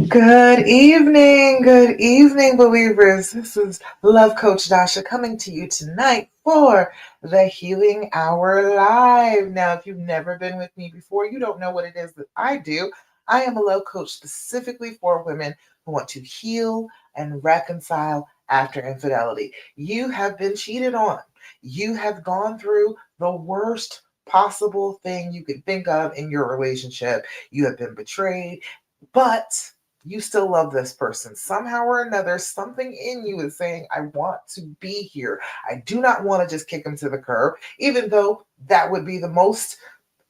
Good evening, believers. This is Love Coach Dasha coming to you tonight for the Healing Hour Live. Now, if you've never been with me before, you don't know what it is that I do. I am a love coach specifically for women who want to heal and reconcile after infidelity. You have been cheated on, you have gone through the worst possible thing you could think of in your relationship. You have been betrayed, but you still love this person. Somehow or another, something in you is saying, I want to be here. I do not want to just kick him to the curb, even though that would be the most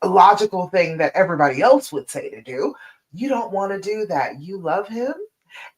logical thing that everybody else would say to do. You don't want to do that. You love him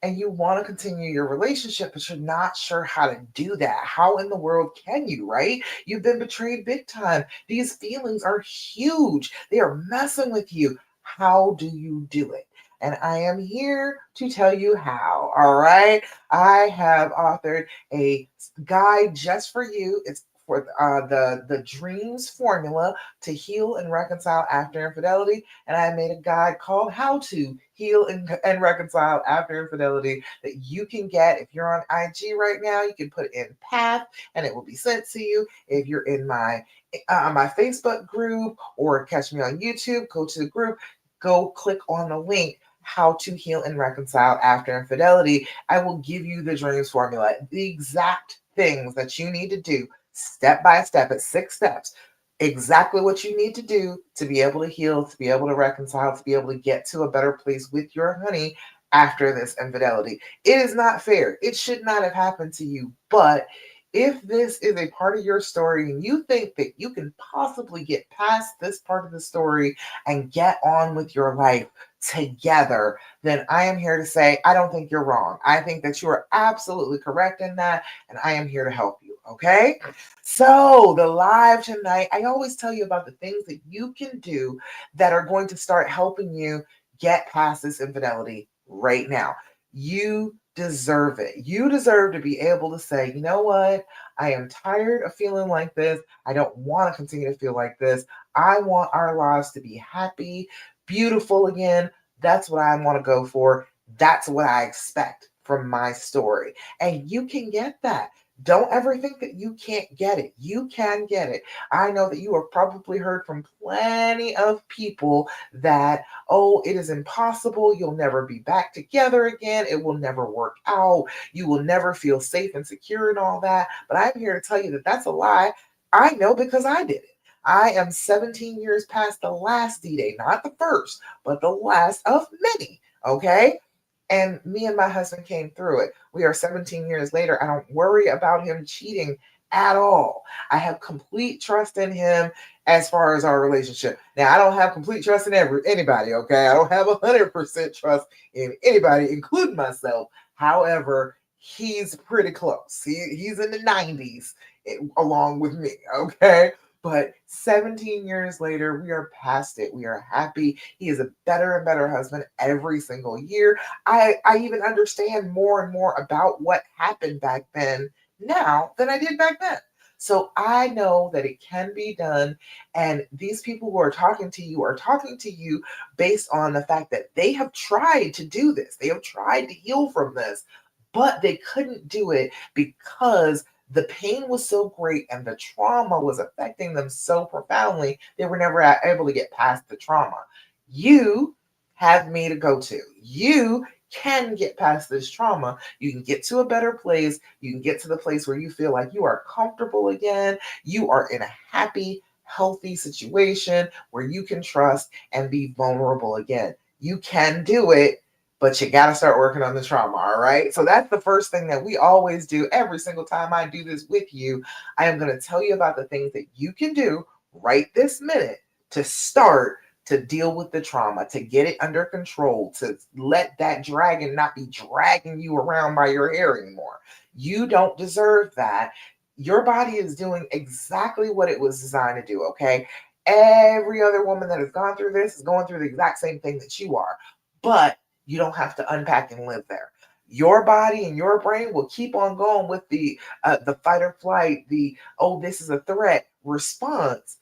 and you want to continue your relationship, but you're not sure how to do that. How in the world can you, right? You've been betrayed big time. These feelings are huge, they are messing with you. How do you do it? And I am here to tell you how. All right. I have authored a guide just for you. It's for the dreams formula to heal and reconcile after infidelity. And I made a guide called How to Heal and Reconcile After Infidelity that you can get. If you're on IG right now, you can put in Path and it will be sent to you. If you're in my Facebook group or catch me on YouTube, go to the group, go click on the link. How to heal and reconcile after infidelity. I will give you the dreams formula, the exact things that you need to do step by step. It's 6 steps, exactly what you need to do to be able to heal, to be able to reconcile, to be able to get to a better place with your honey after this infidelity. It is not fair. It should not have happened to you. But if this is a part of your story and you think that you can possibly get past this part of the story and get on with your life together, then I am here to say, I don't think you're wrong. I think that you are absolutely correct in that, and I am here to help you. Okay. So, the live tonight, I always tell you about the things that you can do that are going to start helping you get past this infidelity right now. You deserve it. You deserve to be able to say, you know what? I am tired of feeling like this. I don't want to continue to feel like this. I want our lives to be happy, beautiful again. That's what I want to go for. That's what I expect from my story. And you can get that. Don't ever think that you can't get it. You can get it. I know that you have probably heard from plenty of people that, oh, it is impossible. You'll never be back together again. It will never work out. You will never feel safe and secure and all that. But I'm here to tell you that that's a lie. I know because I did it. I am 17 years past the last D Day, not the first, but the last of many. Okay. And me and my husband came through it. We are 17 years later. I don't worry about him cheating at all. I have complete trust in him as far as our relationship. Now, I don't have complete trust in anybody, okay? I don't have 100% trust in anybody, including myself. However, he's pretty close. He's in the 90s along with me, okay? But 17 years later, we are past it. We are happy. He is a better and better husband every single year. I even understand more and more about what happened back then now than I did back then. So I know that it can be done. And these people who are talking to you based on the fact that they have tried to do this, they have tried to heal from this, but they couldn't do it because the pain was so great and the trauma was affecting them so profoundly, they were never able to get past the trauma. You have me to go to. You can get past this trauma. You can get to a better place. You can get to the place where you feel like you are comfortable again. You are in a happy, healthy situation where you can trust and be vulnerable again. You can do it, but you got to start working on the trauma. All right. So that's the first thing that we always do every single time I do this with you. I am going to tell you about the things that you can do right this minute to start to deal with the trauma, to get it under control, to let that dragon not be dragging you around by your hair anymore. You don't deserve that. Your body is doing exactly what it was designed to do. Okay. Every other woman that has gone through this is going through the exact same thing that you are. But you don't have to unpack and live there. Your body and your brain will keep on going with the fight or flight, the oh, this is a threat response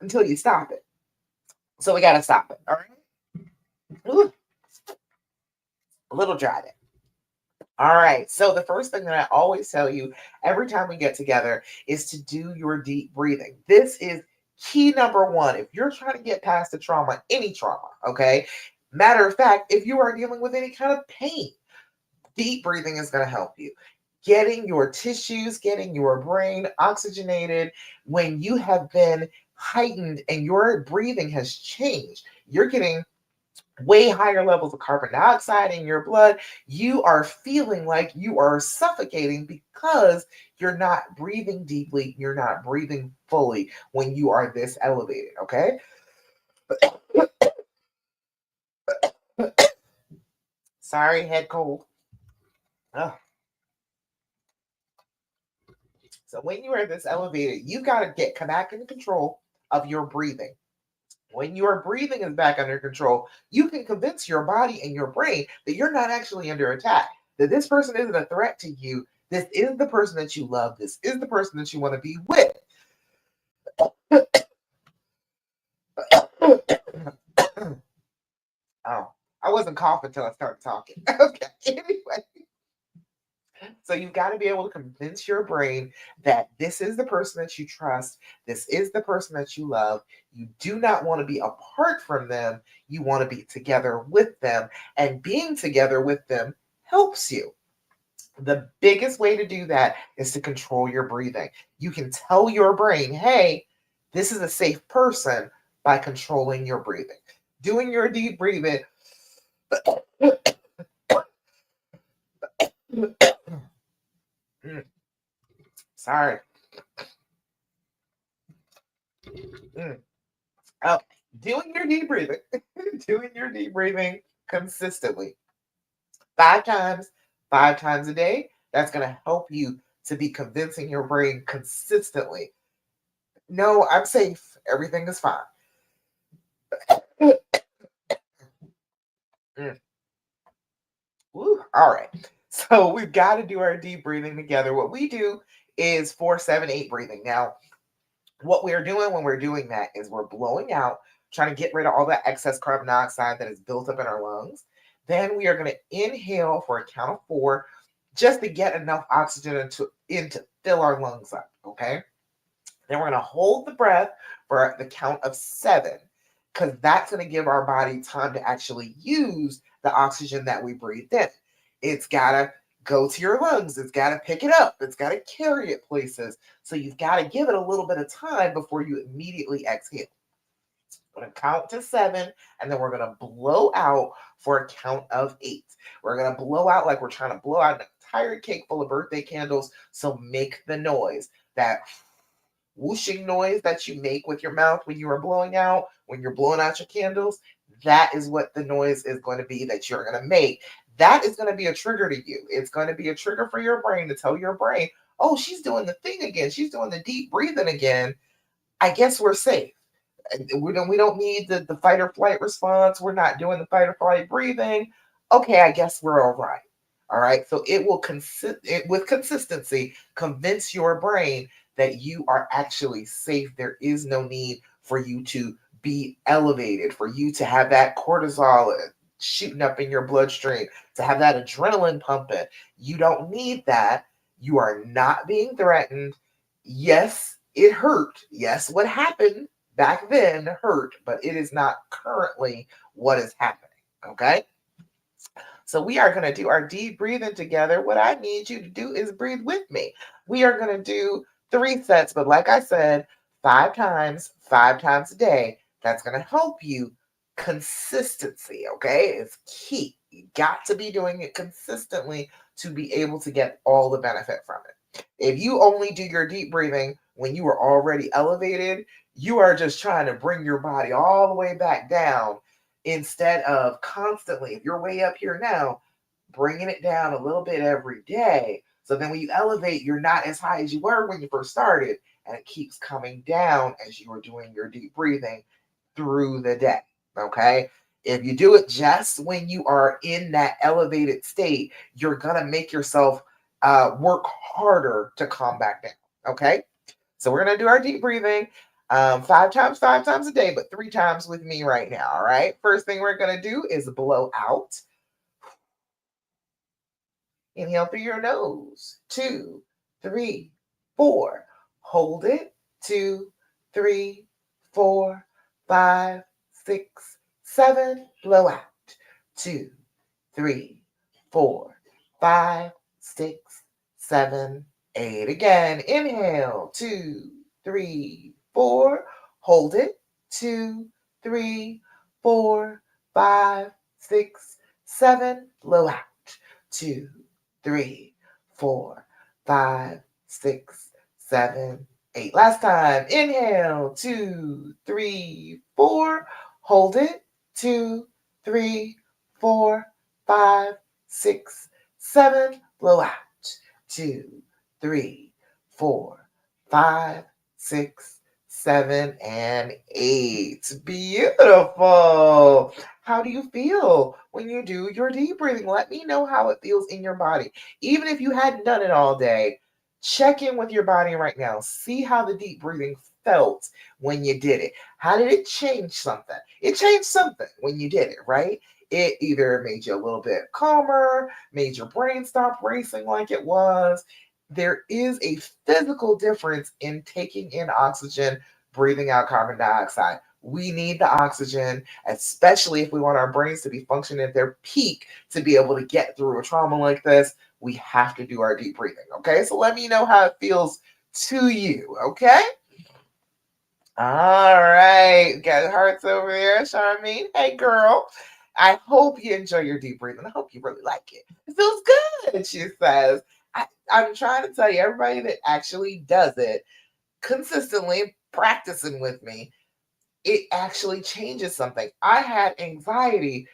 until you stop it. So we got to stop it. All right. Ooh. A little dry day. All right. So the first thing that I always tell you every time we get together is to do your deep breathing. This is key number one. If you're trying to get past the trauma, any trauma, okay? Matter of fact, if you are dealing with any kind of pain, deep breathing is going to help you. Getting your tissues, getting your brain oxygenated when you have been heightened and your breathing has changed. You're getting way higher levels of carbon dioxide in your blood. You are feeling like you are suffocating because you're not breathing deeply, you're not breathing fully when you are this elevated, okay? Sorry, head cold. Ugh. So when you are this elevated, you got to get back in control of your breathing. When your breathing is back under control, you can convince your body and your brain that you're not actually under attack, that this person isn't a threat to you. This is the person that you love. This is the person that you want to be with. Oh, I wasn't coughing until I started talking. Okay. Anyway, so you've got to be able to convince your brain that this is the person that you trust. This is the person that you love. You do not want to be apart from them. You want to be together with them. And being together with them helps you. The biggest way to do that is to control your breathing. You can tell your brain, hey, this is a safe person by controlling your breathing. Doing your deep breathing. Sorry. Mm. Okay. Doing your deep breathing, doing your deep breathing consistently, 5 times, 5 times a day. That's going to help you to be convincing your brain consistently. No, I'm safe. Everything is fine. Mm. Woo. All right. So we've got to do our deep breathing together. What we do is 4-7-8 breathing. Now, what we're doing when we're doing that is we're blowing out, trying to get rid of all that excess carbon dioxide that is built up in our lungs. Then we are going to inhale for a count of 4 just to get enough oxygen in to fill our lungs up. Okay. Then we're going to hold the breath for the count of 7 because that's going to give our body time to actually use the oxygen that we breathed in. It's got to go to your lungs. It's got to pick it up. It's got to carry it places. So you've got to give it a little bit of time before you immediately exhale. We're going to count to 7, and then we're going to blow out for a count of 8. We're going to blow out like we're trying to blow out an entire cake full of birthday candles. So make the noise, that whooshing noise that you make with your mouth when you are blowing out, when you're blowing out your candles. That is what the noise is going to be that you're going to make. That is going to be a trigger to you. It's going to be a trigger for your brain to tell your brain, oh, she's doing the thing again. She's doing the deep breathing again. I guess we're safe. We don't need the fight or flight response. We're not doing the fight or flight breathing. Okay, I guess we're all right. All right. So it will with consistency convince your brain that you are actually safe. There is no need for you to be elevated, for you to have that cortisol shooting up in your bloodstream, to have that adrenaline pumping. You don't need that. You are not being threatened. Yes, it hurt. Yes, what happened back then hurt, but it is not currently what is happening. Okay. So we are going to do our deep breathing together. What I need you to do is breathe with me. We are going to do 3 sets, but like I said, 5 times, 5 times a day. That's going to help you. Consistency, okay, is key. You got to be doing it consistently to be able to get all the benefit from it. If you only do your deep breathing when you are already elevated, you are just trying to bring your body all the way back down instead of constantly, if you're way up here now, bringing it down a little bit every day. So then when you elevate, you're not as high as you were when you first started, and it keeps coming down as you are doing your deep breathing through the day. Okay. If you do it just when you are in that elevated state, you're going to make yourself work harder to calm back down. Okay. So we're going to do our deep breathing 5 times, 5 times a day, but 3 times with me right now. All right. First thing we're going to do is blow out. Inhale through your nose. 2, 3, 4. Hold it. 2, 3, 4, 5, 6, 7. Blow out. 2, 3, 4, 5, 6, 7, 8. Again, inhale. 2, 3, 4. Hold it. 2, 3, 4, 5, 6, 7. Blow out. 2, 3, 4, 5, 6, 7, 8. Last time. Inhale. 2, 3, 4. Hold it. 2, 3, 4, 5, 6, 7. Blow out. 2, 3, 4, 5, 6, 7, and 8. Beautiful. How do you feel when you do your deep breathing? Let me know how it feels in your body. Even if you hadn't done it all day, check in with your body right now. See how the deep breathing felt when you did it. How did it change something? It changed something when you did it, right? It either made you a little bit calmer, made your brain stop racing like it was. There is a physical difference in taking in oxygen, breathing out carbon dioxide. We need the oxygen, especially if we want our brains to be functioning at their peak to be able to get through a trauma like this. We have to do our deep breathing. Okay. So let me know how it feels to you. Okay. All right. Got hearts over there, Charmaine. Hey, girl. I hope you enjoy your deep breathing. I hope you really like it. It feels good, she says. I'm trying to tell you, everybody that actually does it consistently, practicing with me, it actually changes something. I had anxiety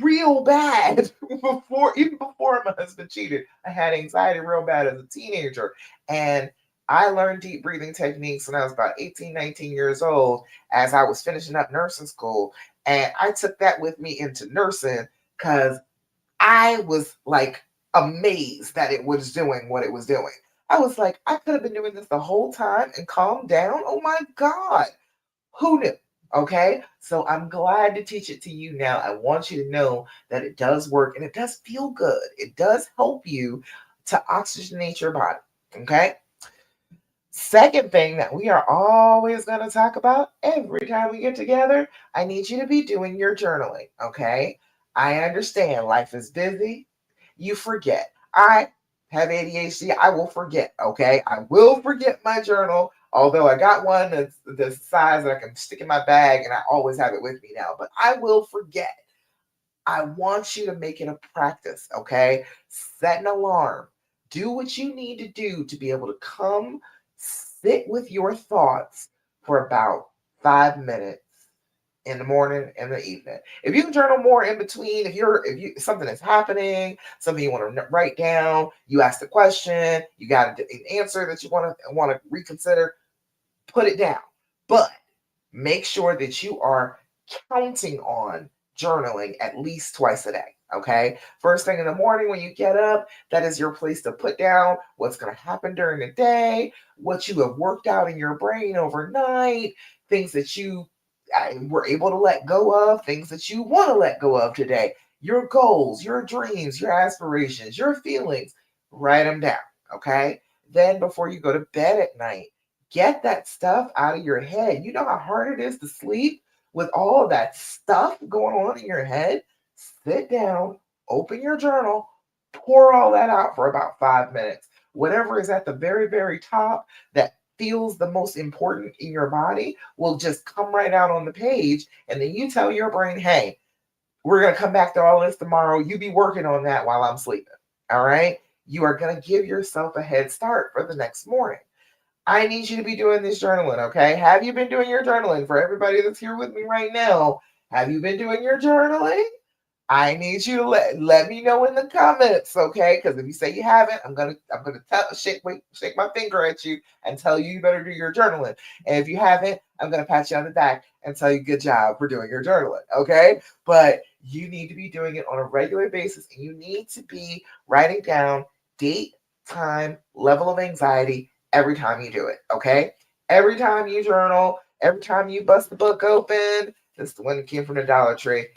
real bad even before my husband cheated. I had anxiety real bad as a teenager. And I learned deep breathing techniques when I was about 18, 19 years old as I was finishing up nursing school. And I took that with me into nursing because I was like amazed that it was doing what it was doing. I was like, I could have been doing this the whole time and calmed down. Oh my God. Who knew? Okay. So I'm glad to teach it to you now. I want you to know that it does work and it does feel good. It does help you to oxygenate your body. Okay. Second thing that we are always going to talk about every time we get together, I need you to be doing your journaling. Okay. I understand life is busy. You forget. I have ADHD. I will forget. Okay. I will forget my journal. Although I got one that's the size that I can stick in my bag and I always have it with me now, but I will forget. I want you to make it a practice, okay? Set an alarm. Do what you need to do to be able to come sit with your thoughts for about 5 minutes in the morning and the evening. If you can journal more in between, if you something is happening, something you want to write down, you ask the question, you got an answer that you want to reconsider, put it down. But make sure that you are counting on journaling at least twice a day. Okay. First thing in the morning when you get up, that is your place to put down what's going to happen during the day, what you have worked out in your brain overnight, things that you were able to let go of, things that you want to let go of today, your goals, your dreams, your aspirations, your feelings. Write them down. Okay. Then before you go to bed at night, get that stuff out of your head. You know how hard it is to sleep with all of that stuff going on in your head? Sit down, open your journal, pour all that out for about 5 minutes. Whatever is at the very, very top that feels the most important in your body will just come right out on the page. And then you tell your brain, hey, we're going to come back to all this tomorrow. You be working on that while I'm sleeping. All right. You are going to give yourself a head start for the next morning. I need you to be doing this journaling, okay? Have you been doing your journaling? For everybody that's here with me right now, have you been doing your journaling? I need you to let me know in the comments, okay? Because if you say you haven't, I'm gonna shake my finger at you and tell you better do your journaling. And if you haven't, I'm gonna pat you on the back and tell you good job for doing your journaling, okay? But you need to be doing it on a regular basis, and you need to be writing down date, time, level of anxiety every time you do it, okay? Every time you journal, every time you bust the book open, this is the one that came from the Dollar Tree.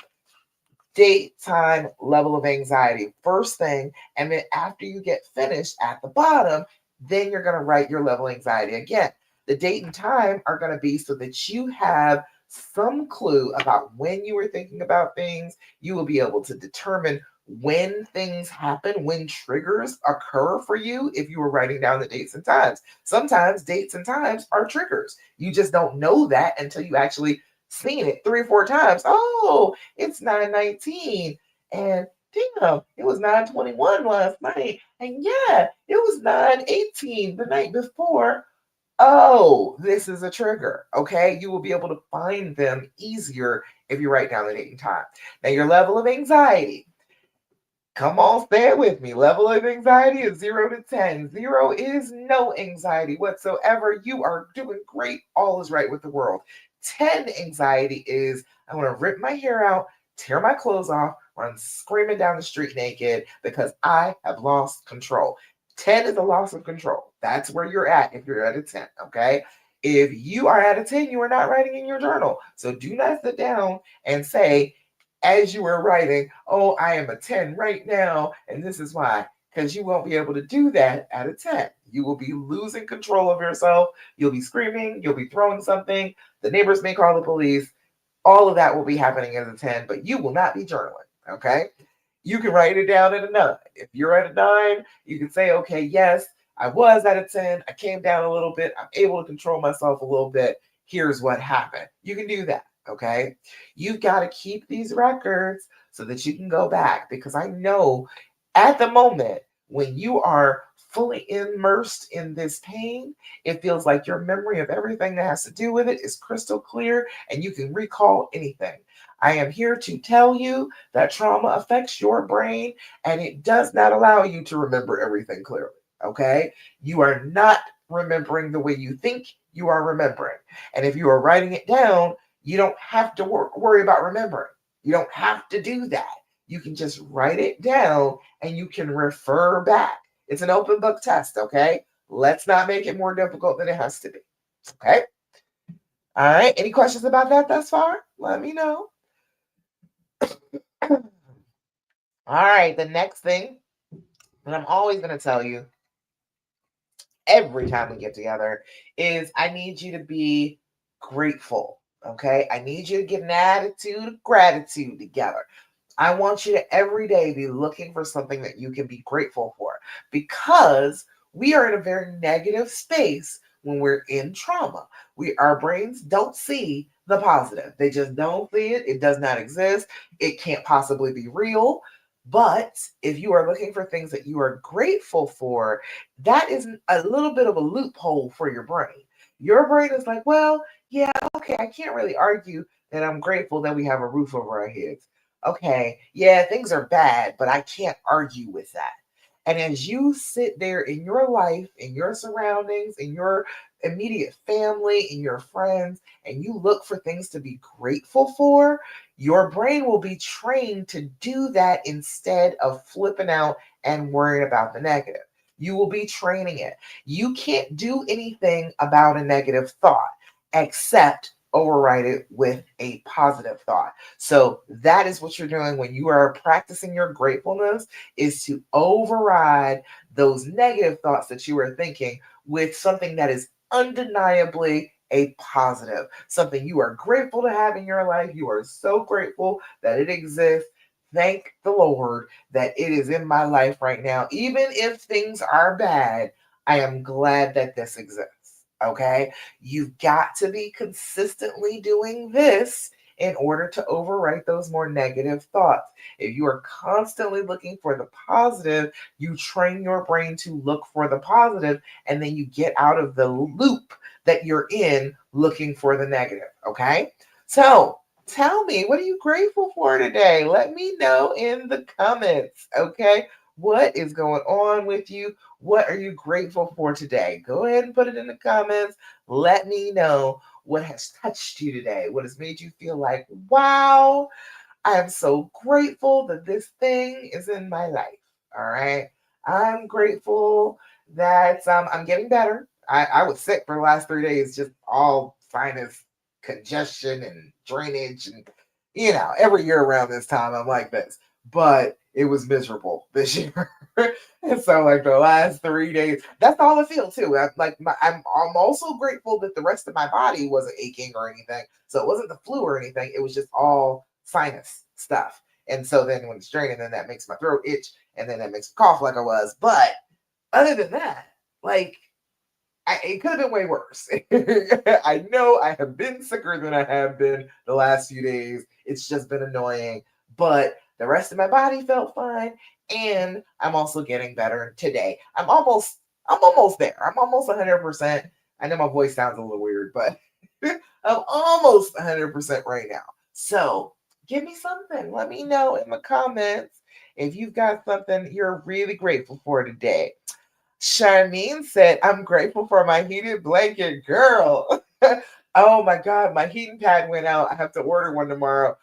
date, time, level of anxiety, first thing. And then after you get finished at the bottom, then you're going to write your level of anxiety again. The date and time are going to be so that you have some clue about when you were thinking about things. You will be able to determine when things happen, when triggers occur for you if you were writing down the dates and times. Sometimes dates and times are triggers. You just don't know that until you actually seen it 3 or 4 times. Oh, it's 9:19, and damn, it was 9:21 last night. And yeah, it was 9:18 the night before. Oh, this is a trigger. Okay. You will be able to find them easier if you write down the date and time. Now, your level of anxiety. Come on, stay with me. Level of anxiety is 0 to 10. Zero is no anxiety whatsoever. You are doing great. All is right with the world. 10 anxiety is I want to rip my hair out, tear my clothes off, run screaming down the street naked because I have lost control. 10 is a loss of control. That's where you're at if you're at a 10. Okay. If you are at a 10, you are not writing in your journal. So do not sit down and say, as you were writing, oh, I am a 10 right now, and this is why. Because you won't be able to do that at a 10. You will be losing control of yourself. You'll be screaming. You'll be throwing something. The neighbors may call the police. All of that will be happening as a 10, but you will not be journaling. Okay. You can write it down at a 9. If you're at a 9, you can say, okay, yes, I was at a 10. I came down a little bit. I'm able to control myself a little bit. Here's what happened. You can do that. Okay. You've got to keep these records so that you can go back because I know at the moment when you are fully immersed in this pain, it feels like your memory of everything that has to do with it is crystal clear and you can recall anything. I am here to tell you that trauma affects your brain and it does not allow you to remember everything clearly. Okay. You are not remembering the way you think you are remembering. And if you are writing it down, you don't have to worry about remembering. You don't have to do that. You can just write it down and you can refer back. It's an open book test, okay? Let's not make it more difficult than it has to be. Okay? All right. Any questions about that thus far? Let me know. All right. The next thing, and I'm always going to tell you every time we get together, is I need you to be grateful. Okay? I need you to get an attitude of gratitude together. I want you to every day be looking for something that you can be grateful for because we are in a very negative space when we're in trauma. Our brains don't see the positive. They just don't see it. It does not exist. It can't possibly be real. But if you are looking for things that you are grateful for, that is a little bit of a loophole for your brain. Your brain is like, well, yeah, okay, I can't really argue that I'm grateful that we have a roof over our heads. Okay, yeah, things are bad, but I can't argue with that. And as you sit there in your life, in your surroundings, in your immediate family, in your friends, and you look for things to be grateful for, your brain will be trained to do that instead of flipping out and worrying about the negative. You will be training it. You can't do anything about a negative thought except override it with a positive thought. So that is what you're doing when you are practicing your gratefulness is to override those negative thoughts that you are thinking with something that is undeniably a positive, something you are grateful to have in your life. You are so grateful that it exists. Thank the Lord that it is in my life right now. Even if things are bad, I am glad that this exists. Okay. You've got to be consistently doing this in order to overwrite those more negative thoughts. If you are constantly looking for the positive, you train your brain to look for the positive, and then you get out of the loop that you're in looking for the negative. Okay. So tell me, what are you grateful for today? Let me know in the comments. Okay. What is going on with you? What are you grateful for today? Go ahead and put it in the comments. Let me know what has touched you today, what has made you feel like, wow, I am so grateful that this thing is in my life. All right. I'm grateful that I'm getting better. I was sick for the last 3 days, just all sinus congestion and drainage and every year around this time I'm like this, but it was miserable this year. And so like the last 3 days, that's all I feel too. I'm also grateful that the rest of my body wasn't aching or anything. So it wasn't the flu or anything. It was just all sinus stuff. And so then when it's draining, then that makes my throat itch, and then that makes me cough like I was. But other than that, like it could have been way worse. I know I have been sicker than I have been the last few days. It's just been annoying, but the rest of my body felt fine, and I'm also getting better today. I'm almost there. I'm almost 100%. I know my voice sounds a little weird, but I'm almost 100% right now. So give me something. Let me know in the comments if you've got something you're really grateful for today. Charlene said, I'm grateful for my heated blanket, girl. Oh my God, my heating pad went out. I have to order one tomorrow.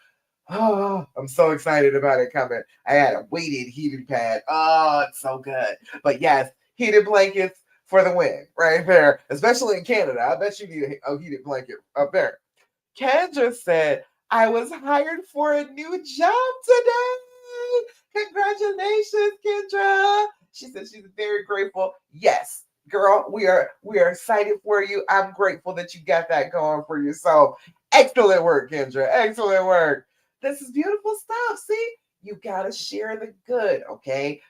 Oh, I'm so excited about it coming. I had a weighted heating pad. Oh, it's so good. But yes, heated blankets for the win, right there, especially in Canada. I bet you need a heated blanket up there. Kendra said, I was hired for a new job today. Congratulations, Kendra. She said she's very grateful. Yes, girl, we are excited for you. I'm grateful that you got that going for yourself. Excellent work, Kendra. Excellent work. This is beautiful stuff. See, you gotta share the good, okay?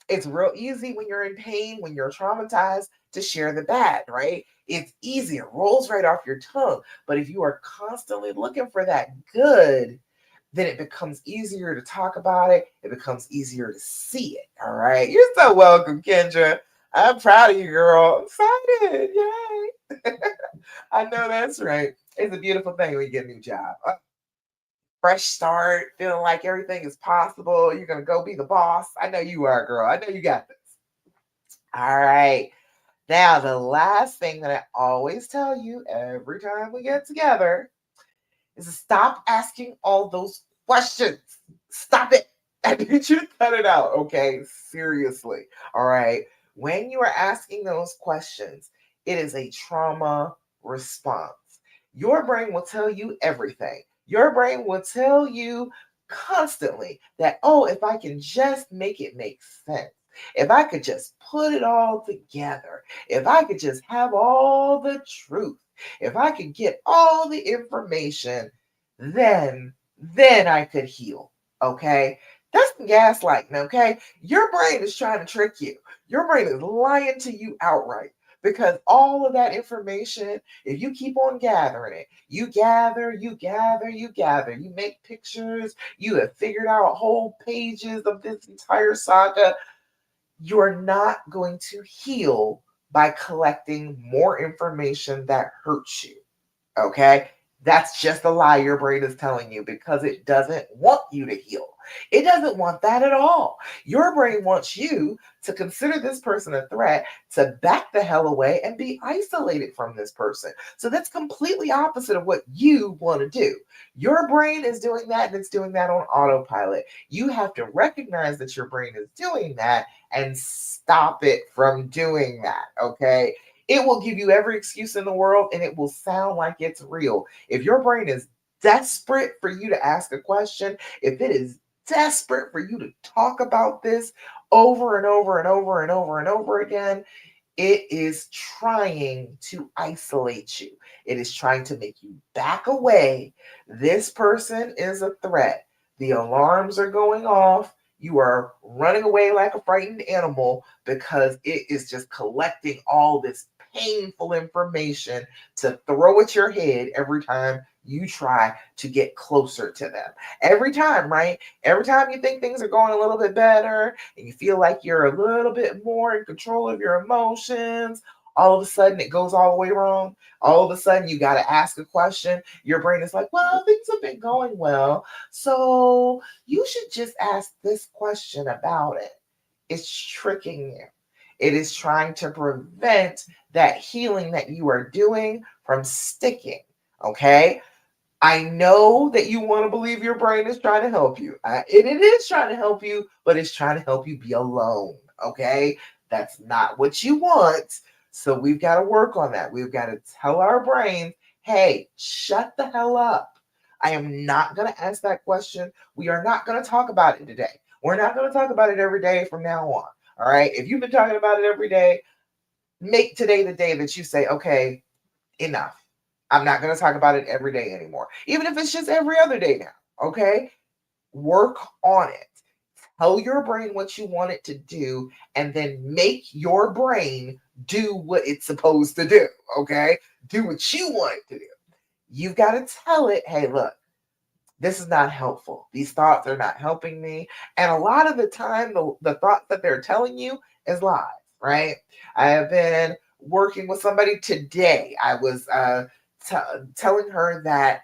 It's real easy when you're in pain, when you're traumatized, to share the bad, right? It's easy, it rolls right off your tongue. But if you are constantly looking for that good, then it becomes easier to talk about it. It becomes easier to see it. All right. You're so welcome, Kendra. I'm proud of you, girl. I'm excited. Yay. I know that's right. It's a beautiful thing when you get a new job. Fresh start, feeling like everything is possible. You're going to go be the boss. I know you are, girl. I know you got this. All right. Now, the last thing that I always tell you every time we get together is to stop asking all those questions. Stop it. I need you to cut it out, okay? Seriously. All right. When you are asking those questions, it is a trauma response. Your brain will tell you everything. Your brain will tell you constantly that, oh, if I can just make it make sense, if I could just put it all together, if I could just have all the truth, if I could get all the information, then I could heal. Okay? That's gaslighting, okay? Your brain is trying to trick you. Your brain is lying to you outright because all of that information, if you keep on gathering it, you gather, you gather, you gather, you make pictures, you have figured out whole pages of this entire saga, you're not going to heal by collecting more information that hurts you. Okay? That's just a lie your brain is telling you because it doesn't want you to heal. It doesn't want that at all. Your brain wants you to consider this person a threat, to back the hell away and be isolated from this person. So that's completely opposite of what you want to do. Your brain is doing that and it's doing that on autopilot. You have to recognize that your brain is doing that and stop it from doing that. Okay? It will give you every excuse in the world and it will sound like it's real. If your brain is desperate for you to ask a question, if it is desperate for you to talk about this over and over and over and over and over again, it is trying to isolate you. It is trying to make you back away. This person is a threat. The alarms are going off. You are running away like a frightened animal because it is just collecting all this painful information to throw at your head every time you try to get closer to them. Every time, right? Every time you think things are going a little bit better and you feel like you're a little bit more in control of your emotions, all of a sudden it goes all the way wrong. All of a sudden you got to ask a question. Your brain is like, well, things have been going well. So you should just ask this question about it. It's tricking you. It is trying to prevent that healing that you are doing from sticking. Okay. I know that you want to believe your brain is trying to help you. It is trying to help you, but it's trying to help you be alone. Okay. That's not what you want. So we've got to work on that. We've got to tell our brains, hey, shut the hell up. I am not going to ask that question. We are not going to talk about it today. We're not going to talk about it every day from now on. All right. If you've been talking about it every day, make today the day that you say, okay, enough. I'm not going to talk about it every day anymore, even if it's just every other day now. Okay. Work on it. Tell your brain what you want it to do, and then make your brain do what it's supposed to do. Okay. Do what you want it to do. You've got to tell it, hey, look, this is not helpful. These thoughts are not helping me. And a lot of the time, the thoughts that they're telling you is lies, right? I have been working with somebody today. I was telling her that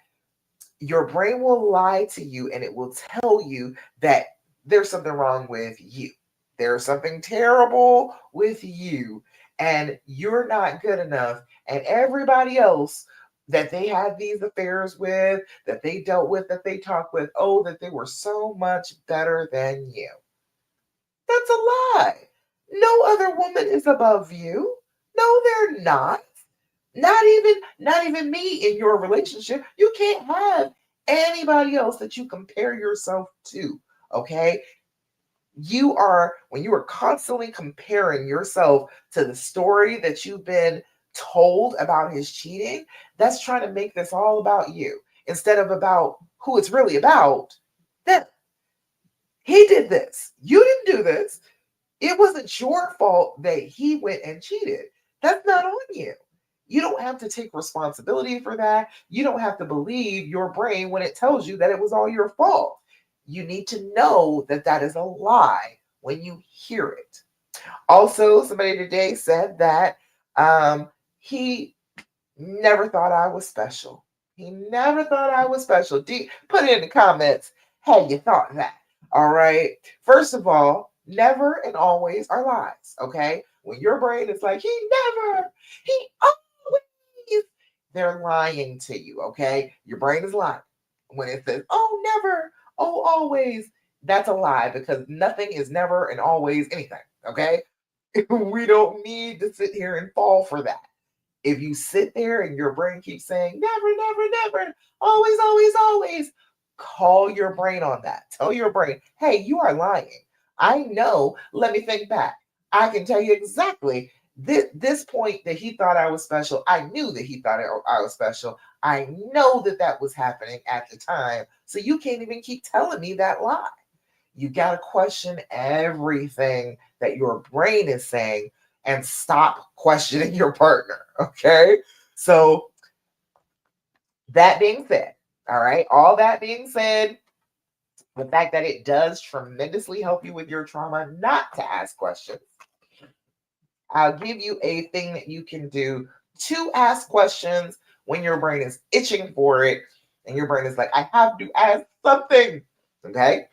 your brain will lie to you and it will tell you that there's something wrong with you. There's something terrible with you, and you're not good enough. And everybody else that they had these affairs with, that they dealt with, that they talked with, oh, that they were so much better than you. That's a lie. No other woman is above you. No, they're not. Not even me in your relationship. You can't have anybody else that you compare yourself to. Okay? When you are constantly comparing yourself to the story that you've been told about his cheating, that's trying to make this all about you instead of about who it's really about. That he did this. You didn't do this. It wasn't your fault that he went and cheated. That's not on you. You don't have to take responsibility for that. You don't have to believe your brain when it tells you that it was all your fault. You need to know that that is a lie when you hear it. Also, somebody today said that he never thought I was special. He never thought I was special. Put it in the comments. Hey, you thought that. All right. First of all, never and always are lies. Okay. When your brain is like, he always, they're lying to you. Okay. Your brain is lying. When it says, oh, never, oh, always, that's a lie because nothing is never and always anything. Okay. We don't need to sit here and fall for that. If you sit there and your brain keeps saying, never, never, never, always, always, always, call your brain on that. Tell your brain, hey, you are lying. I know. Let me think back. I can tell you exactly this point that he thought I was special. I knew that he thought I was special. I know that that was happening at the time. So you can't even keep telling me that lie. You got to question everything that your brain is saying and stop questioning your partner. Okay. So, that being said, all right, all that being said, the fact that it does tremendously help you with your trauma not to ask questions, I'll give you a thing that you can do to ask questions when your brain is itching for it and your brain is like, I have to ask something. Okay.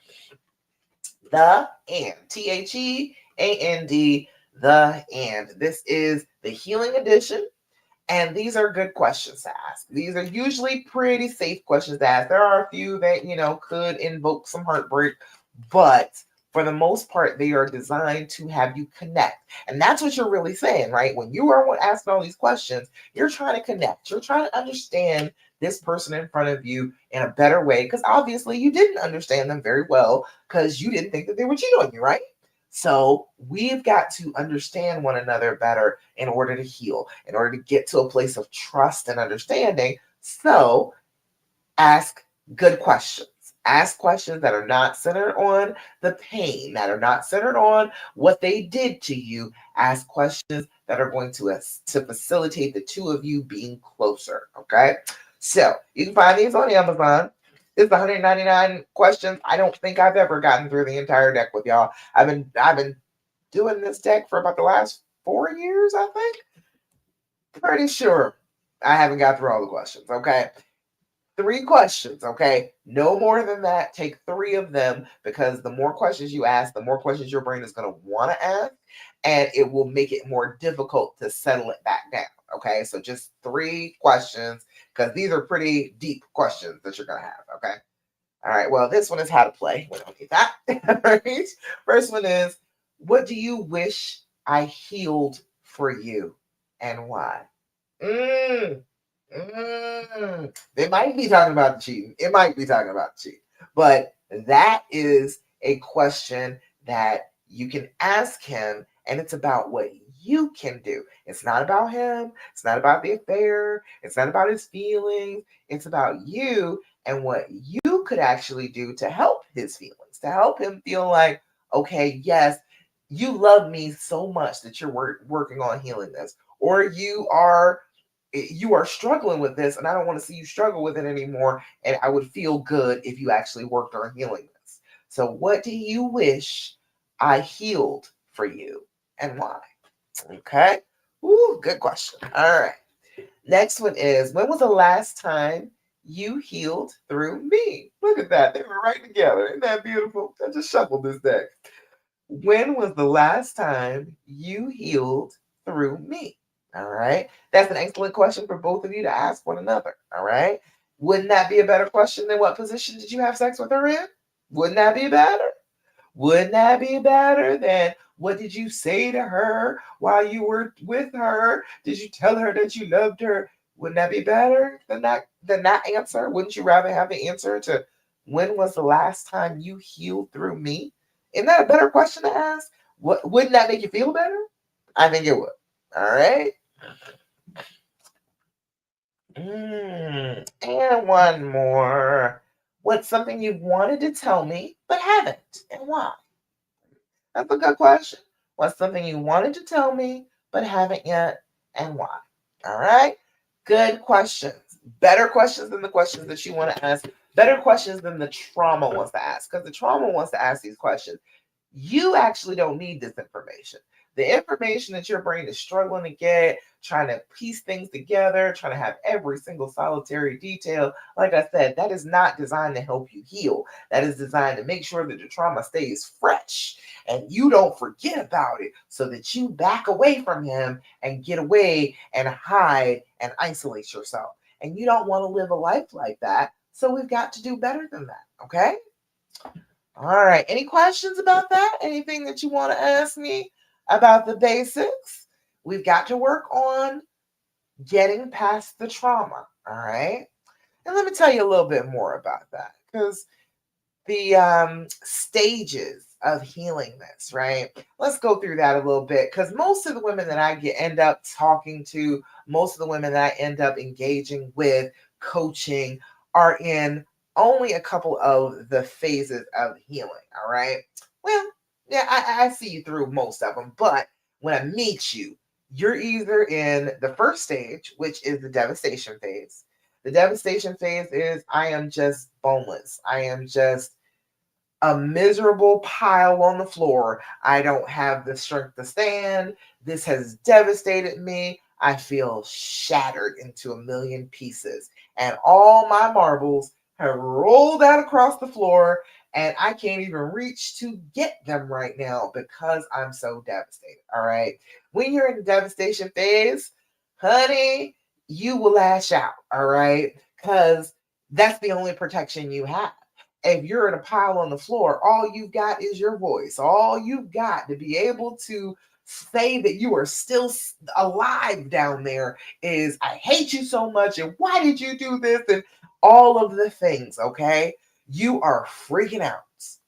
The and. THEAND, the and. This is the healing edition. And these are good questions to ask. These are usually pretty safe questions to ask. There are a few that, could invoke some heartbreak, but for the most part, they are designed to have you connect. And that's what you're really saying, right? When you are asking all these questions, you're trying to connect. You're trying to understand this person in front of you in a better way because obviously you didn't understand them very well because you didn't think that they were cheating on you, right? So we've got to understand one another better in order to heal, in order to get to a place of trust and understanding. So ask good questions. Ask questions that are not centered on the pain, that are not centered on what they did to you. Ask questions that are going to facilitate the two of you being closer. Okay. So you can find these on Amazon. It's 199 questions. I don't think I've ever gotten through the entire deck with y'all. I've been doing this deck for about the last 4 years, I think. Pretty sure I haven't got through all the questions. Okay. 3 questions, okay? No more than that. Take 3 of them because the more questions you ask, the more questions your brain is going to want to ask, and it will make it more difficult to settle it back down, okay? So just 3 questions because these are pretty deep questions that you're going to have, okay? All right, well, this one is how to play. We don't need that. All right. First one is, what do you wish I healed for you and why? Mm. They might be talking about the cheating. It might be talking about the cheating. But that is a question that you can ask him, and it's about what you can do. It's not about him. It's not about the affair. It's not about his feelings. It's about you and what you could actually do to help his feelings, to help him feel like, okay, yes, you love me so much that you're working on healing this, or you are struggling with this and I don't want to see you struggle with it anymore. And I would feel good if you actually worked on healing this. So, what do you wish I healed for you and why? Okay. Ooh, good question. All right. Next one is, when was the last time you healed through me? Look at that. They were right together. Isn't that beautiful? I just shuffled this deck. When was the last time you healed through me? All right. That's an excellent question for both of you to ask one another. All right. Wouldn't that be a better question than what position did you have sex with her in? Wouldn't that be better? Wouldn't that be better than what did you say to her while you were with her? Did you tell her that you loved her? Wouldn't that be better than that answer? Wouldn't you rather have the answer to when was the last time you healed through me? Isn't that a better question to ask? Wouldn't that make you feel better? I think it would. All right. And one more. What's something you've wanted to tell me but haven't, and why? That's a good question. What's something you wanted to tell me but haven't yet, and why? All right. Good questions. Better questions than the questions that you want to ask. Better questions than the trauma wants to ask. Because the trauma wants to ask these questions. You actually don't need this information. The information that your brain is struggling to get, trying to piece things together, trying to have every single solitary detail, like I said, that is not designed to help you heal. That is designed to make sure that the trauma stays fresh and you don't forget about it so that you back away from him and get away and hide and isolate yourself. And you don't want to live a life like that. So we've got to do better than that. Okay. All right. Any questions about that? Anything that you want to ask me about the basics? We've got to work on getting past the trauma. All right. And let me tell you a little bit more about that because the stages of healing this, right? Let's go through that a little bit because most of the women that I end up talking to, most of the women that I end up engaging with, coaching, are in only a couple of the phases of healing. All right. Well, yeah, I see you through most of them, but when I meet you, you're either in the first stage, which is the devastation phase. The devastation phase is I am just boneless. I am just a miserable pile on the floor. I don't have the strength to stand. This has devastated me. I feel shattered into a million pieces. And all my marbles have rolled out across the floor, and I can't even reach to get them right now because I'm so devastated. All right. When you're in the devastation phase, honey, you will lash out. All right. Because that's the only protection you have. If you're in a pile on the floor, all you've got is your voice. All you've got to be able to say that you are still alive down there is, I hate you so much, and why did you do this? And all of the things, okay? You are freaking out,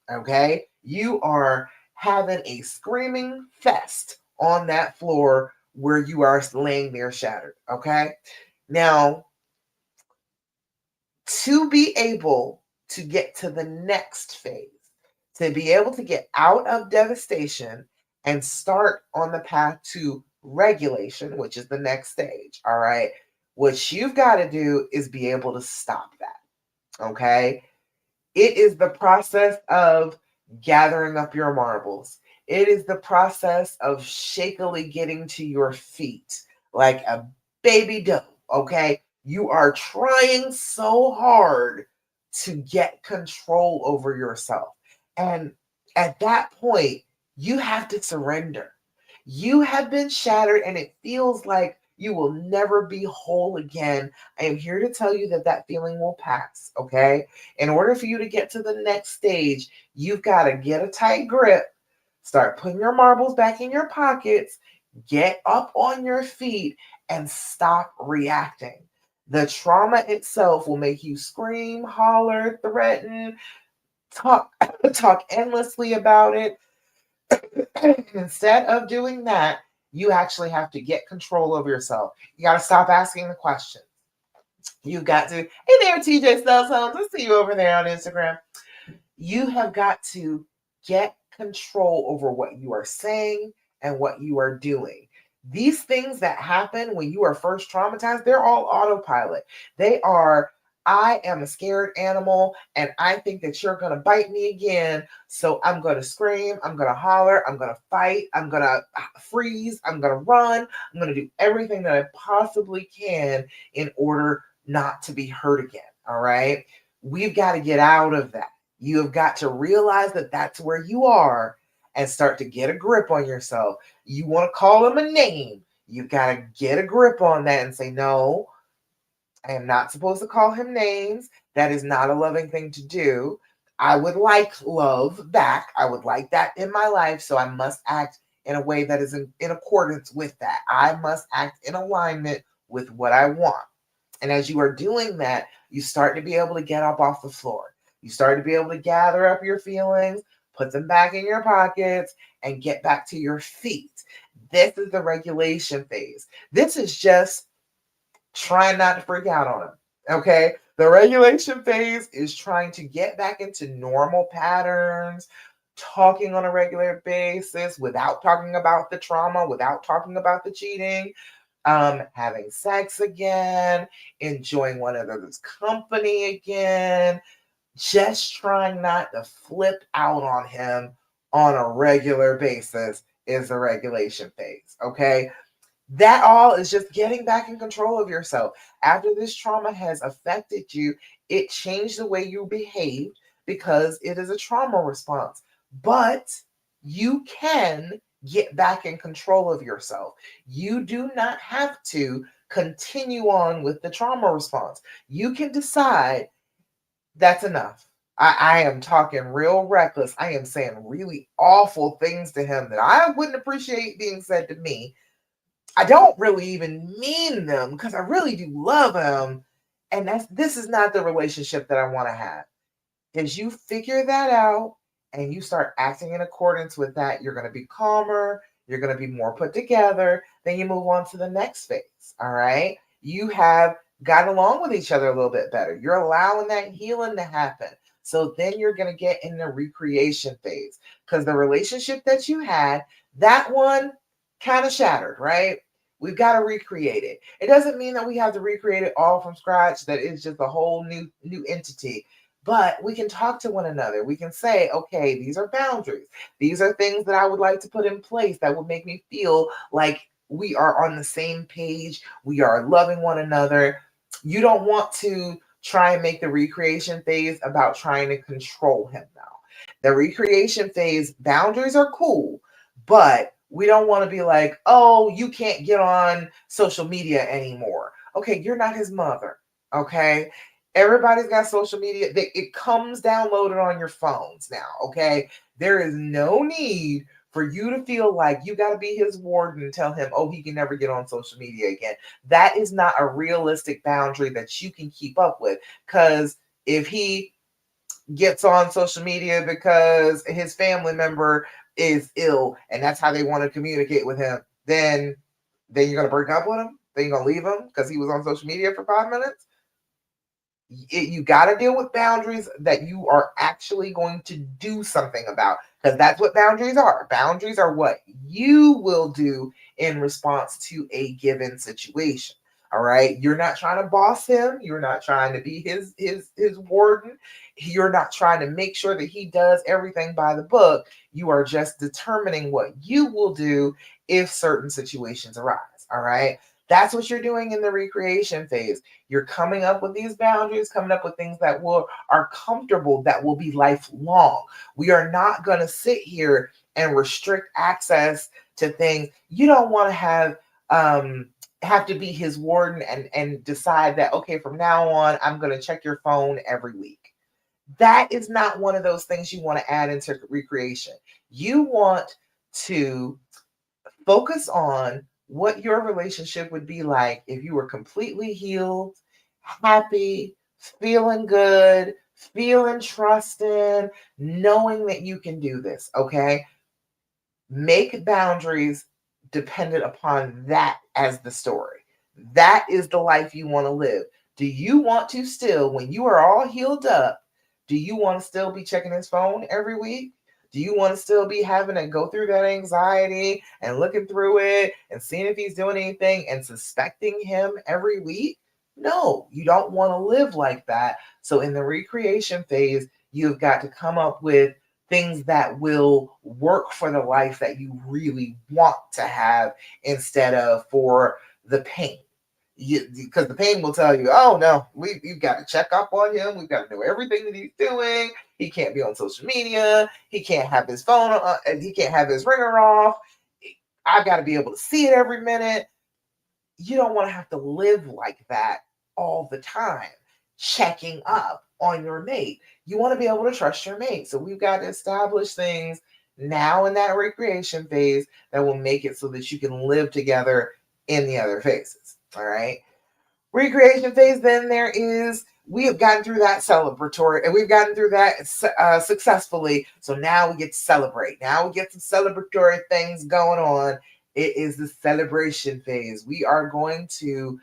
okay? You are having a screaming fest on that floor where you are laying there shattered, okay? Now, to be able to get to the next phase, to be able to get out of devastation and start on the path to regulation, which is the next stage. All right. What you've got to do is be able to stop that. Okay. It is the process of gathering up your marbles. It is the process of shakily getting to your feet like a baby doe. Okay. You are trying so hard to get control over yourself. And at that point, you have to surrender. You have been shattered and it feels like you will never be whole again. I am here to tell you that that feeling will pass. Okay. In order for you to get to the next stage, you've got to get a tight grip, start putting your marbles back in your pockets, get up on your feet, and stop reacting. The trauma itself will make you scream, holler, threaten, talk talk endlessly about it. Instead of doing that, you actually have to get control of yourself. You got to stop asking the questions. You got to, hey there, TJ Stubbs Homes. I see you over there on Instagram. You have got to get control over what you are saying and what you are doing. These things that happen when you are first traumatized, they're all autopilot. They are, I am a scared animal and I think that you're going to bite me again. So I'm going to scream, I'm going to holler, I'm going to fight, I'm going to freeze, I'm going to run, I'm going to do everything that I possibly can in order not to be hurt again. All right. We've got to get out of that. You have got to realize that that's where you are and start to get a grip on yourself. You want to call him a name. You've got to get a grip on that and say, no, I am not supposed to call him names. That is not a loving thing to do. I would like love back. I would like that in my life. So I must act in a way that is in accordance with that. I must act in alignment with what I want. And as you are doing that, you start to be able to get up off the floor. You start to be able to gather up your feelings, put them back in your pockets, and get back to your feet. This is the regulation phase. This is just trying not to freak out on him. Okay. The regulation phase is trying to get back into normal patterns, talking on a regular basis without talking about the trauma, without talking about the cheating, having sex again, enjoying one another's company again, just trying not to flip out on him on a regular basis is the regulation phase. Okay. That all is just getting back in control of yourself. After this trauma has affected you, it changed the way you behaved because it is a trauma response. But you can get back in control of yourself. You do not have to continue on with the trauma response. You can decide that's enough. I am talking real reckless. I am saying really awful things to him that I wouldn't appreciate being said to me. I don't really even mean them because I really do love him. And this is not the relationship that I want to have. As you figure that out and you start acting in accordance with that, you're going to be calmer, you're going to be more put together. Then you move on to the next phase. All right. You have gotten along with each other a little bit better. You're allowing that healing to happen. So then you're going to get in the recreation phase because the relationship that you had, that one kind of shattered, right? We've got to recreate it. It doesn't mean that we have to recreate it all from scratch, that it's just a whole new entity. But we can talk to one another. We can say, okay, these are boundaries. These are things that I would like to put in place that would make me feel like we are on the same page. We are loving one another. You don't want to try and make the recreation phase about trying to control him now. The recreation phase, boundaries are cool, but we don't want to be like, oh, you can't get on social media anymore. Okay, you're not his mother. Okay. Everybody's got social media. It comes downloaded on your phones now. Okay. There is no need for you to feel like you got to be his warden and tell him, oh, he can never get on social media again. That is not a realistic boundary that you can keep up with. Because if he gets on social media because his family member is ill and that's how they want to communicate with him, then you're gonna break up with him? Then you're gonna leave him because he was on social media for 5 minutes? You got to deal with boundaries that you are actually going to do something about, because that's what boundaries are. Boundaries are what you will do in response to a given situation. All right, you're not trying to boss him, you're not trying to be his warden, you're not trying to make sure that he does everything by the book. You are just determining what you will do if certain situations arise. All right, that's what you're doing in the recreation phase. You're coming up with these boundaries, coming up with things that are comfortable, that will be lifelong. We are not going to sit here and restrict access to things. You don't want to have to be his warden and decide that, okay, from now on, I'm going to check your phone every week. That is not one of those things you want to add into recreation. You want to focus on what your relationship would be like if you were completely healed, happy, feeling good, feeling trusting, knowing that you can do this, okay? Make boundaries dependent upon that as the story. That is the life you want to live. Do you want to still, when you are all healed up, do you want to still be checking his phone every week? Do you want to still be having to go through that anxiety and looking through it and seeing if he's doing anything and suspecting him every week? No, you don't want to live like that. So in the recreation phase, you've got to come up with things that will work for the life that you really want to have instead of for the pain. Because the pain will tell you, oh no, we've got to check up on him. We've got to know everything that he's doing. He can't be on social media. He can't have his phone. He can't have his ringer off. I've got to be able to see it every minute. You don't want to have to live like that all the time, checking up on your mate. You want to be able to trust your mate. So we've got to establish things now in that recreation phase that will make it so that you can live together in the other phases. All right. Recreation phase, then there is, we have gotten through that celebratory and we've gotten through that successfully. So now we get to celebrate. Now we get some celebratory things going on. It is the celebration phase. We are going to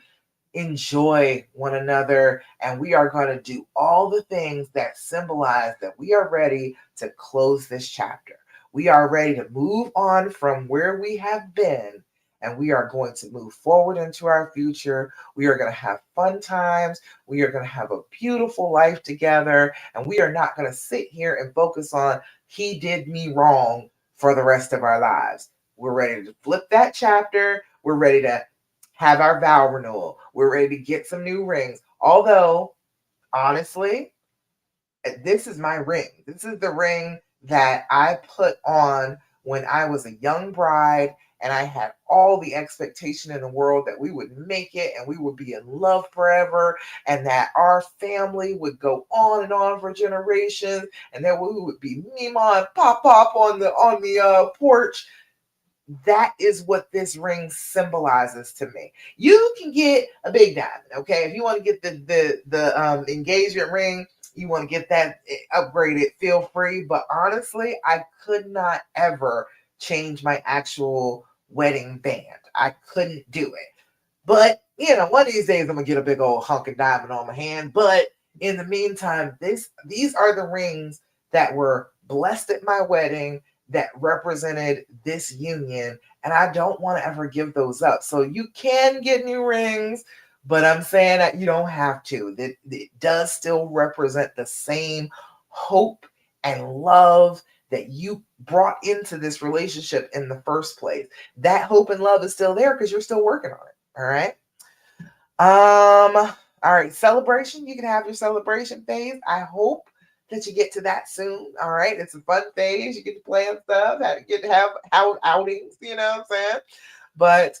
enjoy one another, and we are going to do all the things that symbolize that we are ready to close this chapter. We are ready to move on from where we have been, and we are going to move forward into our future. We are going to have fun times. We are going to have a beautiful life together, and we are not going to sit here and focus on he did me wrong for the rest of our lives. We're ready to flip that chapter. We're ready to have our vow renewal. We're ready to get some new rings. Although, honestly, this is my ring. This is the ring that I put on when I was a young bride and I had all the expectation in the world that we would make it and we would be in love forever and that our family would go on for generations and that we would be Mima and Pop on the porch. That is what this ring symbolizes to me. You can get a big diamond, okay? If you want to get the engagement ring, you want to get that upgraded, feel free. But honestly, I could not ever change my actual wedding band. I couldn't do it. But one of these days I'm gonna get a big old hunk of diamond on my hand. But in the meantime, these are the rings that were blessed at my wedding that represented this union, and I don't want to ever give those up. So you can get new rings, but I'm saying that you don't have to. That it does still represent the same hope and love that you brought into this relationship in the first place. That hope and love is still there because you're still working on it. All right. All right, celebration. You can have your celebration phase. I hope that you get to that soon. All right. It's a fun phase. You get to plan stuff, get to have outings, you know what I'm saying? But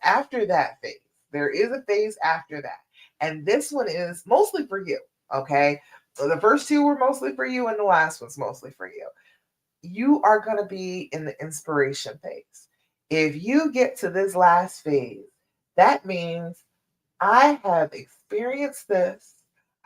after that phase, there is a phase after that. And this one is mostly for you. Okay. So the first two were mostly for you, and the last one's mostly for you. You are going to be in the inspiration phase. If you get to this last phase, that means I have experienced this.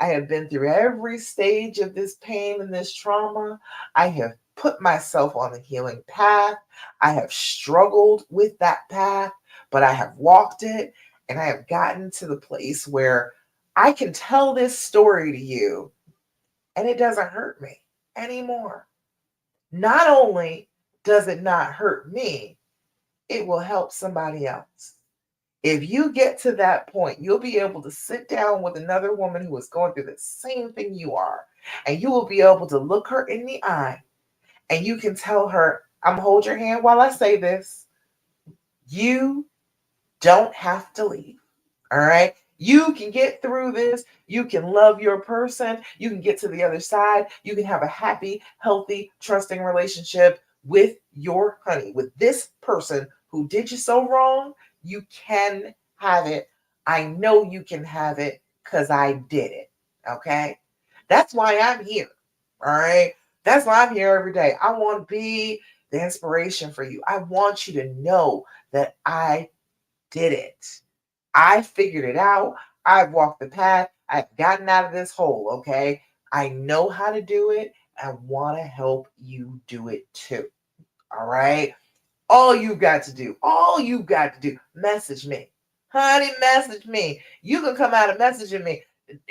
I have been through every stage of this pain and this trauma. I have put myself on the healing path. I have struggled with that path, but I have walked it and I have gotten to the place where I can tell this story to you and it doesn't hurt me anymore. Not only does it not hurt me, it will help somebody else. If you get to that point, you'll be able to sit down with another woman who is going through the same thing you are, and you will be able to look her in the eye and you can tell her, I'm gonna hold your hand while I say this. You don't have to leave. All right. You can get through this. You can love your person. You can get to the other side. You can have a happy, healthy, trusting relationship with your honey, with this person who did you so wrong. You can have it. I know you can have it because I did it. Okay. That's why I'm here. All right. That's why I'm here every day. I want to be the inspiration for you. I want you to know that I did it. I figured it out. I've walked the path. I've gotten out of this hole, okay? I know how to do it. I want to help you do it too. All right? All you got to do, message me. Honey, message me. You can come out of messaging me.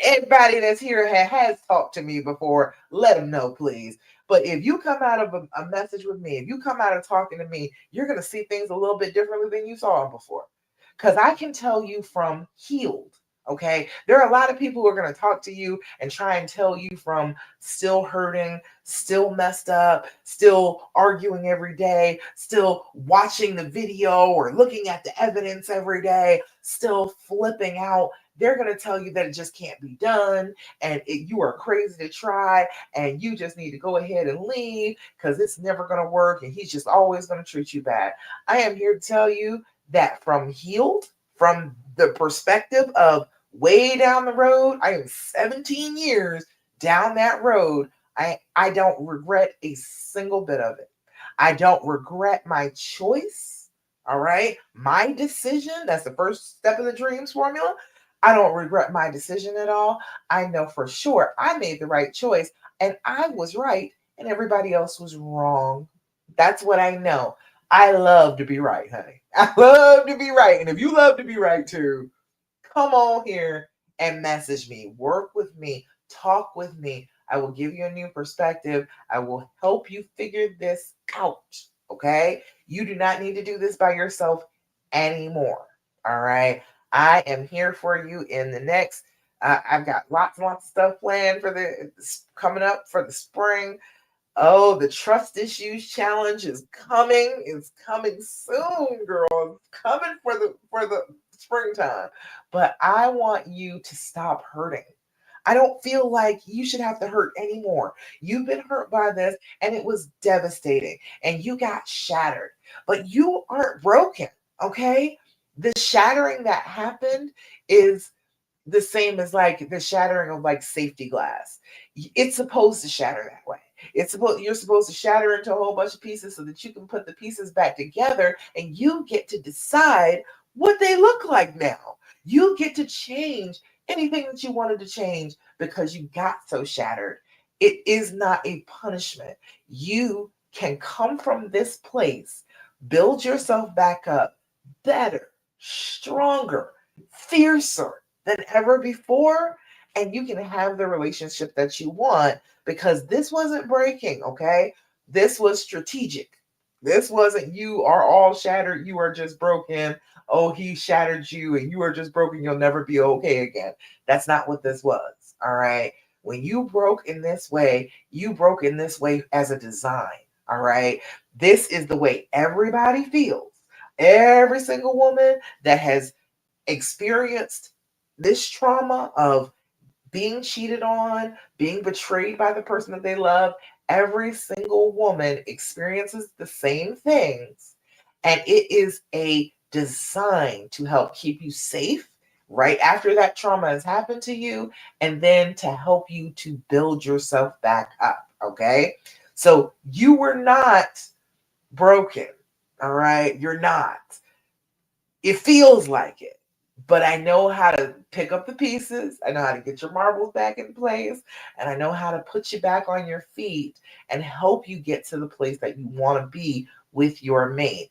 Everybody that's here has talked to me before. Let them know, please. But if you come out of a message with me, if you come out of talking to me, you're going to see things a little bit differently than you saw them before. Because I can tell you from healed. Okay. There are a lot of people who are going to talk to you and try and tell you from still hurting, still messed up, still arguing every day, still watching the video or looking at the evidence every day, still flipping out. They're going to tell you that it just can't be done and you are crazy to try and you just need to go ahead and leave because it's never going to work and he's just always going to treat you bad. I am here to tell you that from healed, from the perspective of way down the road, I am 17 years down that road. I don't regret a single bit of it. I don't regret my choice. All right. My decision, that's the first step of the dreams formula. I don't regret my decision at all. I know for sure I made the right choice and I was right and everybody else was wrong. That's what I know. I love to be right, honey. I love to be right. And if you love to be right too, come on here and message me, work with me, talk with me. I will give you a new perspective. I will help you figure this out. Okay. You do not need to do this by yourself anymore. All right. I am here for you in the next. I've got lots and lots of stuff planned for the coming up for the spring. Oh, the trust issues challenge is coming. It's coming soon, girl. It's coming for the springtime. But I want you to stop hurting. I don't feel like you should have to hurt anymore. You've been hurt by this and it was devastating and you got shattered. But you aren't broken, okay? The shattering that happened is the same as like the shattering of like safety glass. It's supposed to shatter that way. You're supposed to shatter into a whole bunch of pieces so that you can put the pieces back together and you get to decide what they look like now. You get to change anything that you wanted to change because you got so shattered. It is not a punishment. You can come from this place, build yourself back up better, stronger, fiercer than ever before, and you can have the relationship that you want because this wasn't breaking, okay? This was strategic. This wasn't you are all shattered, you are just broken. Oh, he shattered you and you are just broken, you'll never be okay again. That's not what this was, all right? When you broke in this way, you broke in this way as a design, all right? This is the way everybody feels. Every single woman that has experienced this trauma of being cheated on, being betrayed by the person that they love, every single woman experiences the same things. And it is a design to help keep you safe right after that trauma has happened to you, and then to help you to build yourself back up. Okay. So you were not broken. All right. You're not. It feels like it, but I know how to pick up the pieces. I know how to get your marbles back in place, and I know how to put you back on your feet and help you get to the place that you want to be with your mate.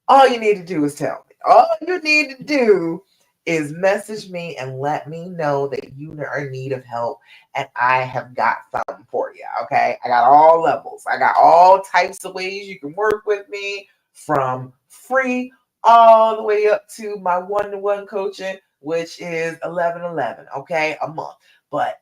All you need to do is tell me. All you need to do is message me and let me know that you are in need of help, and I have got something for you. Okay, I got all levels. I got all types of ways you can work with me, from free all the way up to my one-to-one coaching, which is 1111. Okay, a month. But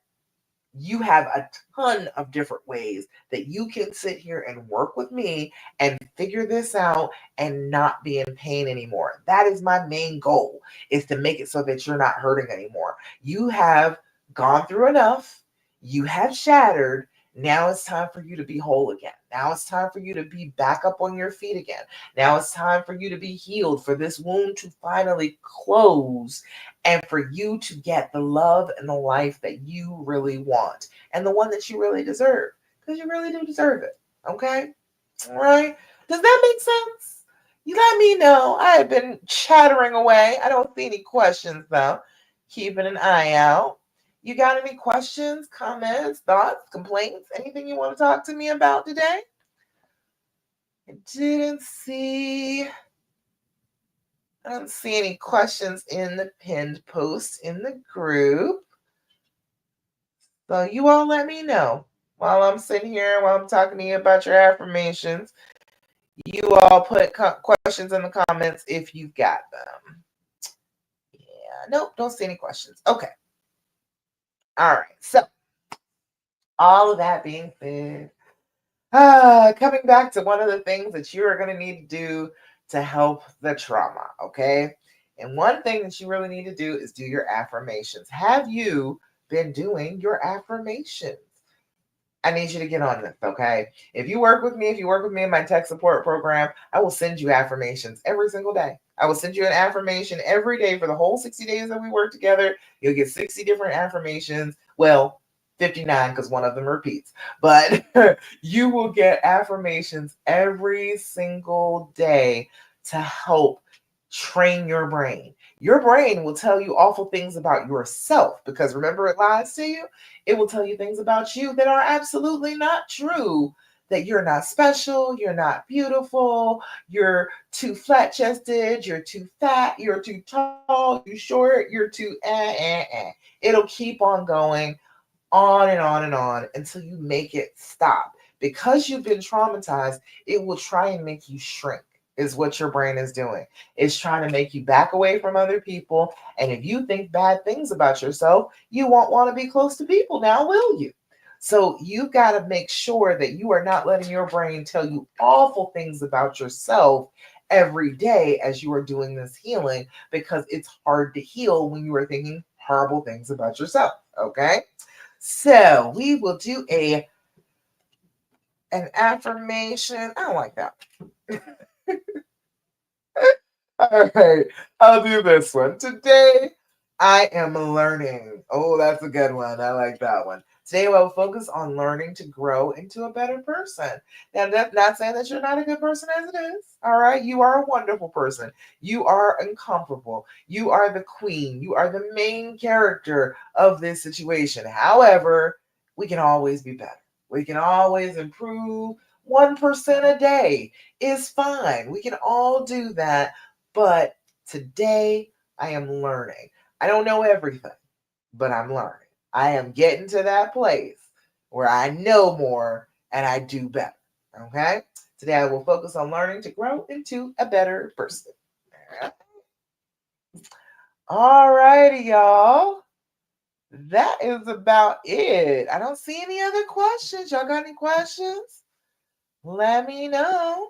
you have a ton of different ways that you can sit here and work with me and figure this out and not be in pain anymore. That is my main goal, is to make it so that you're not hurting anymore. You have gone through enough. You have shattered. Now it's time for you to be whole again. Now it's time for you to be back up on your feet again. Now it's time for you to be healed, for this wound to finally close, and for you to get the love and the life that you really want and the one that you really deserve, because you really do deserve it. Okay? All right? Does that make sense? You let me know. I have been chattering away. I don't see any questions though. Keeping an eye out. You got any questions, comments, thoughts, complaints, anything you want to talk to me about today? I didn't see I don't see any questions in the pinned post in the group. So you all let me know while I'm sitting here, while I'm talking to you about your affirmations. You all put questions in the comments if you've got them. Yeah, nope, don't see any questions. Okay. All right. So, all of that being said, coming back to one of the things that you are going to need to do to help the trauma, okay? And one thing that you really need to do is do your affirmations. Have you been doing your affirmations? I need you to get on this, okay? If you work with me, if you work with me in my tech support program, I will send you affirmations every single day. I will send you an affirmation every day for the whole 60 days that we work together. You'll get 60 different affirmations. Well, 59 because one of them repeats. But you will get affirmations every single day to help train your brain. Your brain will tell you awful things about yourself because remember, it lies to you. It will tell you things about you that are absolutely not true. That you're not special, you're not beautiful, you're too flat chested, you're too fat, you're too tall, you're too short, you're too It'll keep on going on and on and on until you make it stop. Because you've been traumatized, it will try and make you shrink, is what your brain is doing. It's trying to make you back away from other people. And if you think bad things about yourself, you won't want to be close to people now, will you? So you've got to make sure that you are not letting your brain tell you awful things about yourself every day as you are doing this healing, because it's hard to heal when you are thinking horrible things about yourself. Okay. So we will do an affirmation. I don't like that. All right, I'll do this one. Today, I am learning. Oh, that's a good one. I like that one. Today, we'll focus on learning to grow into a better person. Now, that's not saying that you're not a good person as it is. All right, you are a wonderful person. You are incomparable. You are the queen. You are the main character of this situation. However, we can always be better. We can always improve. 1% a day is fine. We can all do that, but today I am learning. I don't know everything, but I'm learning. I am getting to that place where I know more and I do better. Okay? Today I will focus on learning to grow into a better person. All righty, y'all. That is about it. I don't see any other questions. Y'all got any questions? Let me know.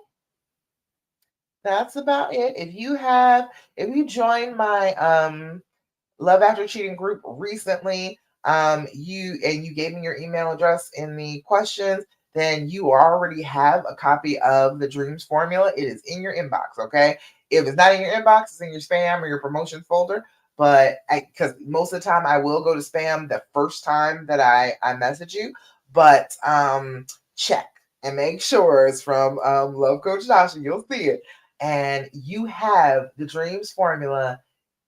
That's about it. If you join my Love After Cheating group recently, you gave me your email address in the questions, then you already have a copy of the Dreams formula. It is in your inbox, okay? If it's not in your inbox, it's in your spam or your promotions folder. But because most of the time I will go to spam the first time that I message you, but check and make sure it's from Love Coach Dasha. You'll see it, and you have the Dreams formula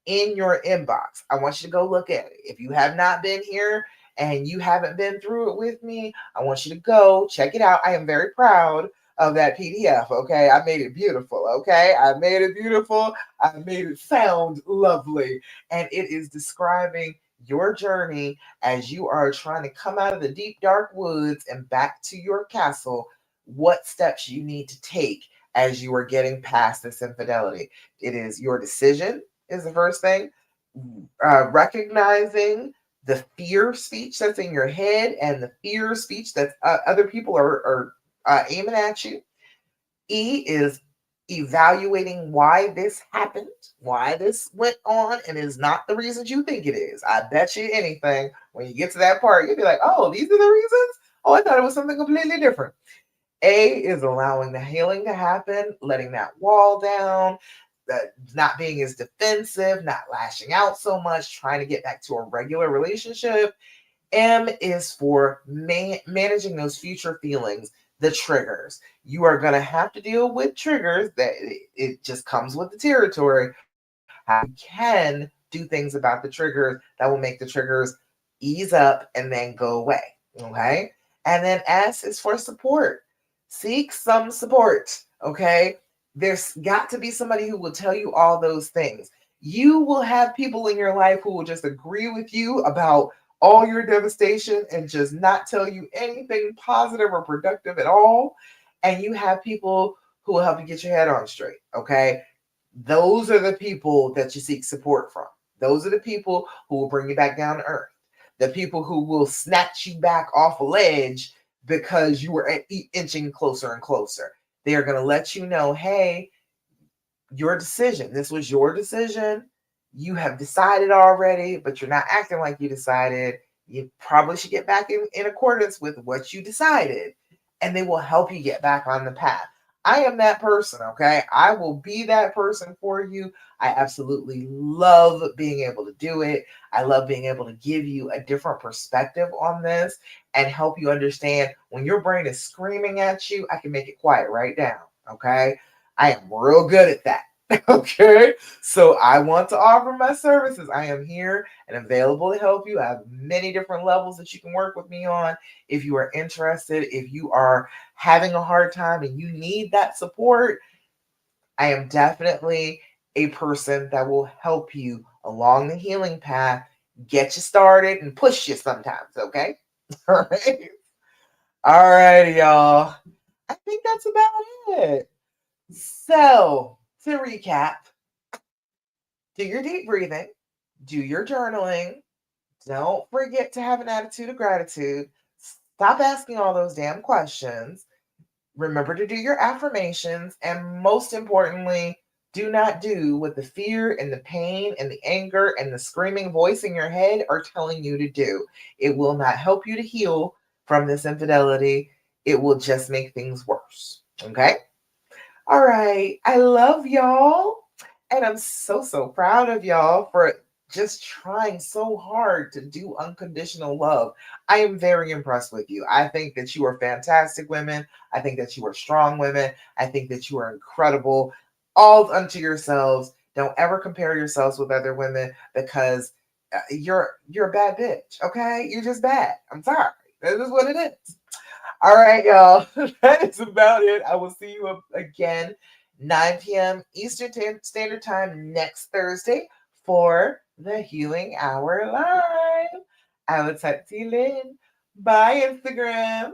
in your inbox. I want you to go look at it. If you have not been here and you haven't been through it with me, I want you to go check it out. I am very proud of that PDF. Okay. I made it beautiful. Okay. I made it beautiful. I made it sound lovely. And it is describing your journey as you are trying to come out of the deep, dark woods and back to your castle. What steps you need to take as you are getting past this infidelity. It is your decision is the first thing. Recognizing the fear speech that's in your head and the fear speech that other people are aiming at you. E is evaluating why this happened, why this went on, and is not the reasons you think it is. I bet you anything, when you get to that part, you'll be like, oh, these are the reasons? Oh, I thought it was something completely different. A is allowing the healing to happen, letting that wall down, not being as defensive, not lashing out so much, trying to get back to a regular relationship. M is for managing those future feelings, the triggers. You are going to have to deal with triggers that it just comes with the territory. How you can do things about the triggers that will make the triggers ease up, and then go away. Okay. And then S is for support. Seek some support. Okay. There's got to be somebody who will tell you all those things. You will have people in your life who will just agree with you about all your devastation and just not tell you anything positive or productive at all. And you have people who will help you get your head on straight. Okay. Those are the people that you seek support from. Those are the people who will bring you back down to earth. The people who will snatch you back off a ledge because you were inching closer and closer. They are going to let you know, hey, your decision. This was your decision. You have decided already, but you're not acting like you decided. You probably should get back in accordance with what you decided, and they will help you get back on the path. I am that person, okay? I will be that person for you. I absolutely love being able to do it. I love being able to give you a different perspective on this and help you understand when your brain is screaming at you, I can make it quiet right down, okay? I am real good at that. Okay, so I want to offer my services. I am here and available to help you. I have many different levels that you can work with me on. If you are interested, if you are having a hard time and you need that support, I am definitely a person that will help you along the healing path, get you started and push you sometimes. Okay, all right, all right, y'all. I think that's about it. So, to recap, do your deep breathing, do your journaling. Don't forget to have an attitude of gratitude. Stop asking all those damn questions. Remember to do your affirmations. And most importantly, do not do what the fear and the pain and the anger and the screaming voice in your head are telling you to do. It will not help you to heal from this infidelity. It will just make things worse. Okay? All right. I love y'all. And I'm so, so proud of y'all for just trying so hard to do unconditional love. I am very impressed with you. I think that you are fantastic women. I think that you are strong women. I think that you are incredible, all unto yourselves. Don't ever compare yourselves with other women because you're a bad bitch. Okay, you're just bad. I'm sorry. That is what it is. All right, y'all. That is about it. I will see you again 9 p.m. Eastern Standard Time next Thursday for the Healing Hour Live. I will talk to you then. Bye, Instagram.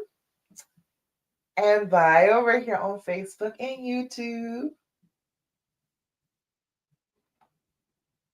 And bye over here on Facebook and YouTube.